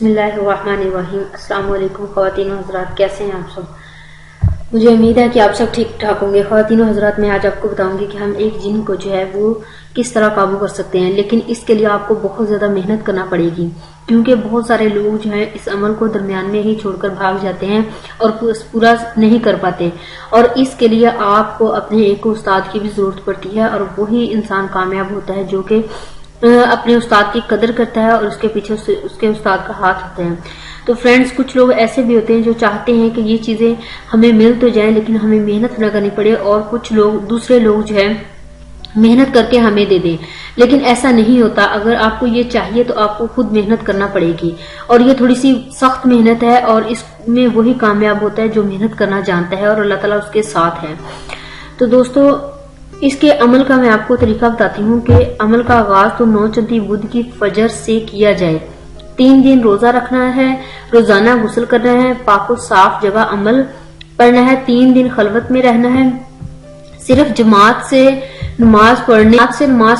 बिस्मिल्लाहिर्रहमानिर्रहीम। अस्सलाम वालेकुम ख़वातीन हज़रात, कैसे हैं आप सब। मुझे उम्मीद है कि आप सब ठीक ठाक होंगे। ख़वातीन हज़रात, मैं आज आपको बताऊंगी कि हम एक जिन को जो है वो किस तरह काबू कर सकते हैं, लेकिन इसके लिए आपको बहुत ज़्यादा मेहनत करना पड़ेगी, क्योंकि बहुत सारे लोग जो हैं इस अमल को दरमियान में ही छोड़कर भाग जाते हैं और पूरा नहीं कर पाते। और इसके लिए आपको अपने एक उस्ताद की भी ज़रूरत पड़ती है, और वही इंसान कामयाब होता है जो कि अपने उस्ताद की कदर करता है और उसके पीछे उसके उस्ताद का हाथ होता है। तो फ्रेंड्स, कुछ लोग ऐसे भी होते हैं जो चाहते हैं कि ये चीजें हमें मिल तो जाए लेकिन हमें मेहनत न करनी पड़े, और कुछ लोग दूसरे लोग जो है मेहनत करके हमें दे दें, लेकिन ऐसा नहीं होता। अगर आपको ये चाहिए तो आपको खुद मेहनत करना पड़ेगी, और ये थोड़ी सी सख्त मेहनत है, और इसमें वही कामयाब होता है जो मेहनत करना जानता है और अल्लाह ताला उसके साथ है। तो दोस्तों, इसके अमल का मैं आपको तरीका बताती हूँ कि अमल का आगाज तो 9 चंदी बुध की फजर से किया जाए। 3 दिन रोजा रखना है, रोजाना गुस्ल करना है, पाको साफ जगह अमल पढ़ना है, 3 दिन खलवत में रहना है, सिर्फ जमात से नमाज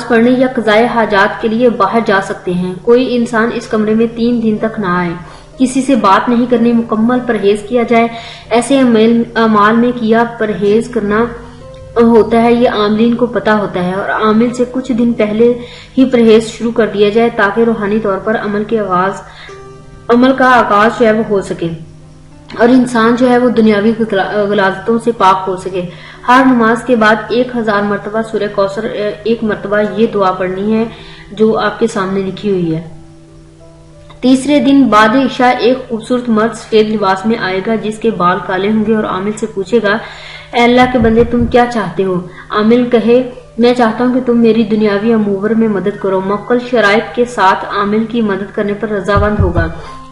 पढ़ने या कज़ाए हाजात के लिए बाहर जा सकते हैं। कोई इंसान इस कमरे में 3 दिन तक ना आए, किसी से बात नहीं करनी, मुकम्मल परहेज किया जाए। ऐसे अमाल में किया परहेज करना होता है, ये आमिलीन को पता होता है, और आमिल से कुछ दिन पहले ही परहेज शुरू कर दिया जाए ताकि रूहानी तौर पर अमल का आगाज जो है वो हो सके और इंसान जो है वो दुनियावी गलाजतों से पाक हो सके। हर नमाज के बाद 1000 मरतबा सूरह कौसर, 1 मरतबा ये दुआ पढ़नी है जो आपके सामने लिखी हुई है। तीसरे दिन बाद इशा एक खूबसूरत मर्द सफेद लिबास में आएगा जिसके बाल काले होंगे और आमिल से पूछेगा, ऐ अल्लाह के बंदे, तुम क्या चाहते हो। आमिल कहे, मैं चाहता हूँ कि तुम मेरी दुनियावी अमूर में मदद करो। मुअक्कल शराइत के साथ आमिल की मदद करने पर रजामंद होगा।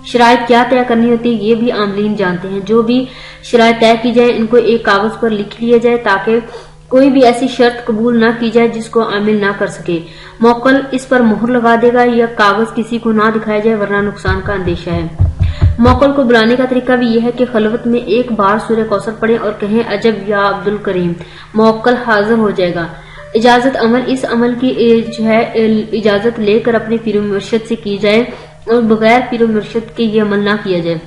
शराइत क्या तय करनी होती है ये भी आमिलीन जानते हैं। जो भी शराइत तय की जाए इनको एक कागज पर लिख लिया जाए ताकि कोई भी ऐसी शर्त कबूल न की जाए जिसको आमिल ना कर सके। मुअक्कल इस पर मोहर लगा देगा या कागज किसी को ना दिखाया जाए वरना नुकसान का अंदेशा है। मुअक्कल को बुलाने का तरीका भी यह है कि खलवत में 1 बार सूरह कौसर पढ़ें और कहें, अजब या अब्दुल करीम। मुअक्कल हाजिर हो जाएगा। इजाजत अमल, इस अमल की जो है इजाजत लेकर अपने पीर मुर्शिद से की जाए और बगैर पीर मुर्शिद के ये अमल ना किया जाए।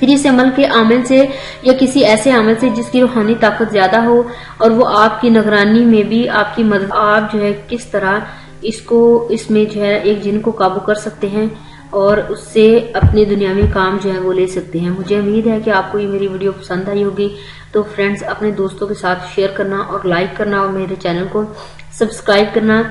फिर इस अमल के आमिल से या किसी ऐसे आमिल से जिसकी रूहानी ताकत ज्यादा हो और वो आपकी निगरानी में भी आपकी मदद, आप जो है किस तरह इसमें जो है एक जिन को काबू कर सकते हैं और उससे अपने दुनियावी काम जो है वो ले सकते हैं। मुझे उम्मीद है कि आपको ये मेरी वीडियो पसंद आई होगी। तो फ्रेंड्स, अपने दोस्तों के साथ शेयर करना और लाइक करना और मेरे चैनल को सब्सक्राइब करना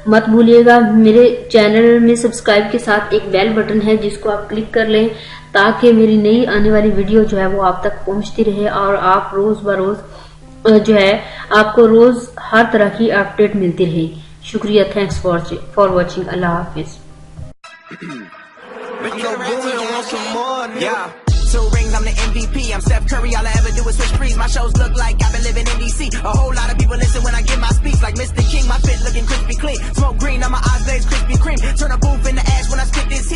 मत भूलिएगा। मेरे चैनल में सब्सक्राइब के साथ एक बेल बटन है जिसको आप क्लिक कर लें ताकि मेरी नई आने वाली वीडियो जो है वो आप तक पहुंचती रहे और आप रोज बरोज जो है आपको रोज हर तरह की अपडेट मिलती रहे। शुक्रिया, thanks for watching. Allah Hafiz. Two rings, I'm the MVP. I'm Steph Curry. All I ever do is switch threes. My shows look like I've been living in DC. A whole lot of people listen when I give my speech. Like Mr. King, my fit looking crispy clean. Smoke green on my eyes, blaze Krispy Kreme. Turn a booth into ash when I spit this.